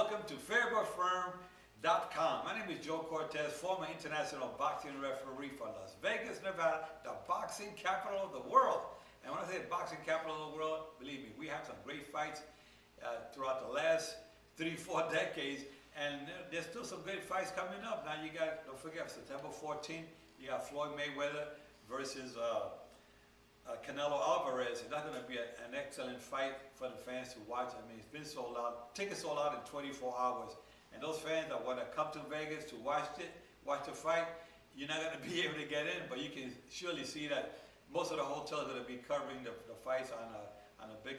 welcome to FairButFirm.com. My name is Joe Cortez, former international boxing referee for Las Vegas, Nevada, the boxing capital of the world. And when I say boxing capital of the world, believe me, we have some great fights throughout the last 3-4 decades, and there's still some great fights coming up. Now you got, don't forget, September 14th, you got Floyd Mayweather versus Canelo Alvarez. That's going to be an excellent fight for the fans to watch. I mean, it's been sold out. Tickets sold out in 24 hours. And those fans that want to come to Vegas to watch the fight, you're not going to be able to get in, but you can surely see that most of the hotels are going to be covering the fights on a big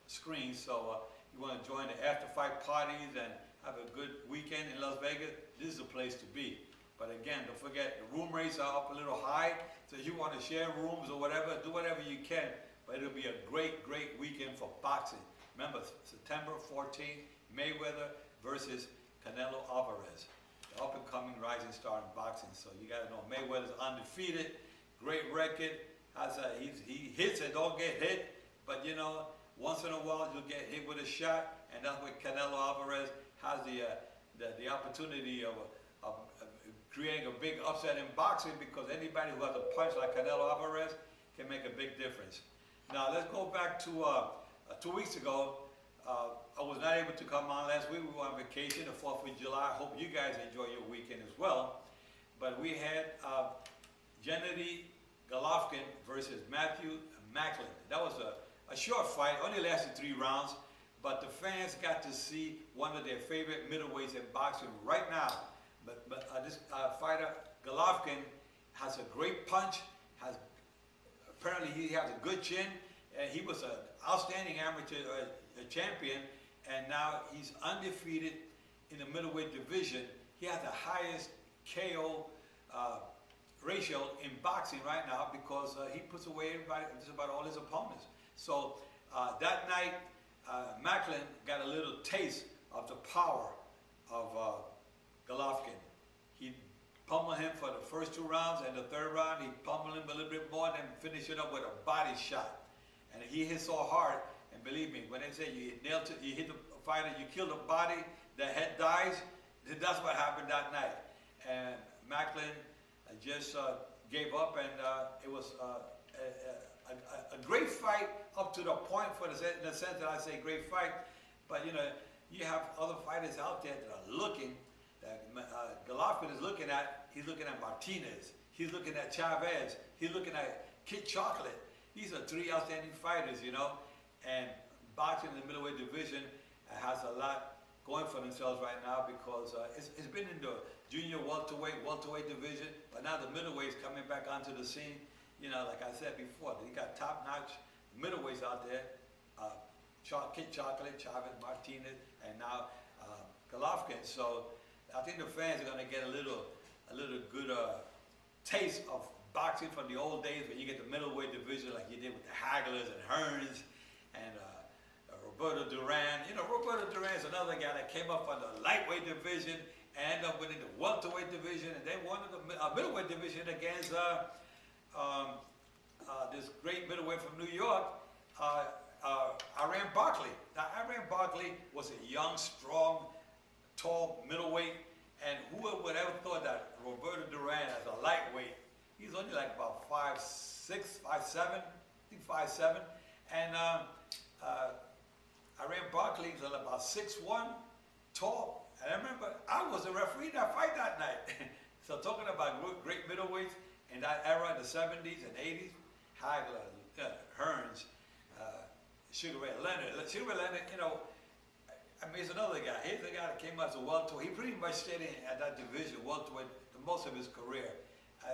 screen. So you want to join the after-fight parties and have a good weekend in Las Vegas, this is the place to be. But again, don't forget, the room rates are up a little high, so if you want to share rooms or whatever, do whatever you can. But it'll be a great, great weekend for boxing. Remember, September 14th, Mayweather versus Canelo Alvarez, the up-and-coming rising star in boxing. So you got to know, Mayweather's undefeated, great record. He hits and don't get hit, but you know, once in a while you'll get hit with a shot, and that's what Canelo Alvarez has the opportunity of creating a big upset in boxing, because anybody who has a punch like Canelo Alvarez can make a big difference. Now let's go back to 2 weeks ago. I was not able to come on last week. We were on vacation, the 4th of July. I hope you guys enjoy your weekend as well. But we had Gennady Golovkin versus Matthew Macklin. That was a short fight, only lasted 3 rounds, but the fans got to see one of their favorite middleweights in boxing right now. But this fighter, Golovkin, has a great punch. Apparently he has a good chin. He was an outstanding amateur champion, and now he's undefeated in the middleweight division. He has the highest KO ratio in boxing right now, because he puts away just about all his opponents. So that night, Macklin got a little taste of the power of Golovkin. He pummeled him for the first 2 rounds, and the 3rd round he pummeled him a little bit more, then finished it up with a body shot. And he hit so hard, and believe me, when they say you nailed it, you hit the fighter, you kill the body, the head dies, that's what happened that night. And Macklin just gave up, and it was a great fight up to the point, in the sense that I say great fight, but you know, you have other fighters out there that are looking, that Golovkin is looking at. He's looking at Martinez, he's looking at Chavez, he's looking at Kid Chocolate. These are 3 outstanding fighters, you know, and boxing in the middleweight division has a lot going for themselves right now, because it's been in the junior welterweight division, but now the middleweights coming back onto the scene. You know, like I said before, you got top-notch middleweights out there, Kid Chocolate, Chavez, Martinez, and now Golovkin. So I think the fans are going to get a little good taste of boxing from the old days, when you get the middleweight division like you did with the Hagglers and Hearns and Roberto Duran. You know, Roberto Duran's another guy that came up on the lightweight division and ended up winning the welterweight division, and they won the middleweight division against this great middleweight from New York, Iran Barkley. Now, Iran Barkley was a young, strong, tall middleweight, and who would ever thought that Roberto Duran, as a lightweight, he's only like about 5'6", 5'7", I think 5'7", and Iran Barkley was about 6'1", tall. And I remember I was a referee in that fight that night. So talking about great middleweights in that era, in the 70s and 80s, Hagler, Hearns, Sugar Ray Leonard. Sugar Ray Leonard, you know, I mean, he's another guy. He's the guy that came out as a welterweight. He pretty much stayed at that division, welterweight, most of his career.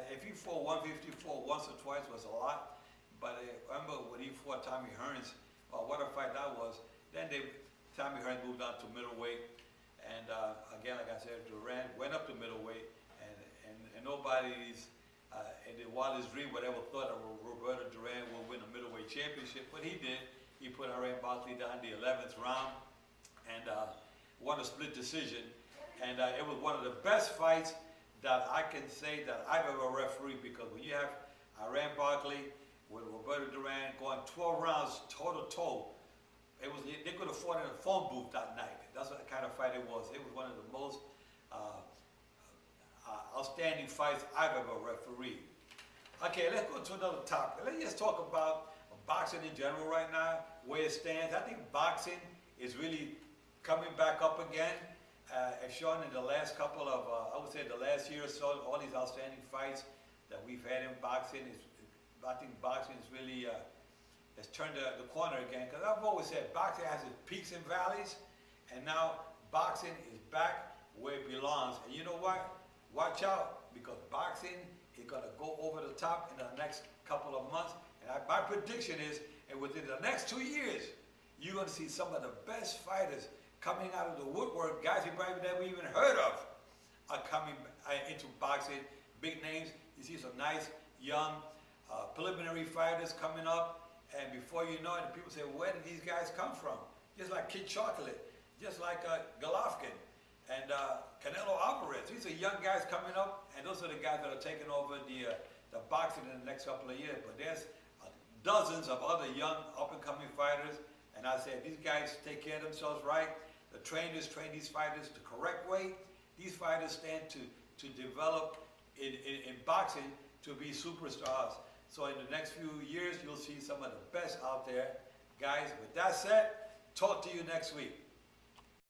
If he fought 154 once or twice was a lot, but I remember when he fought Tommy Hearns, what a fight that was. Then Tommy Hearns moved on to middleweight, and again, like I said, Duran went up to middleweight, and nobody's in the wildest dream would ever thought that Roberto Duran would win a middleweight championship, but he did. He put Iran Barkley down in the 11th round and won a split decision, and it was one of the best fights that I can say that I've ever refereed, because when you have Iran Barkley with Roberto Duran going 12 rounds toe-to-toe, they could have fought in a phone booth that night. That's what kind of fight it was. It was one of the most outstanding fights I've ever refereed. Okay, let's go to another topic. Let's just talk about boxing in general right now, where it stands. I think boxing is really coming back up again. As shown in the last couple of, I would say the last year or so, all these outstanding fights that we've had in boxing, I think boxing is really, has turned the corner again. Because I've always said boxing has its peaks and valleys, and now boxing is back where it belongs. And you know what? Watch out, because boxing is going to go over the top in the next couple of months. And my prediction is, and within the next 2 years, you're going to see some of the best fighters coming out of the woodwork, guys you probably never even heard of, are coming into boxing. Big names. You see some nice, young, preliminary fighters coming up. And before you know it, the people say, well, where did these guys come from? Just like Kid Chocolate, just like Golovkin and Canelo Alvarez. These are young guys coming up, and those are the guys that are taking over the boxing in the next couple of years. But there's dozens of other young, up-and-coming fighters. And I say, if these guys take care of themselves right, the trainers train these fighters the correct way, these fighters stand to develop in boxing to be superstars. So in the next few years, you'll see some of the best out there. Guys, with that said, talk to you next week.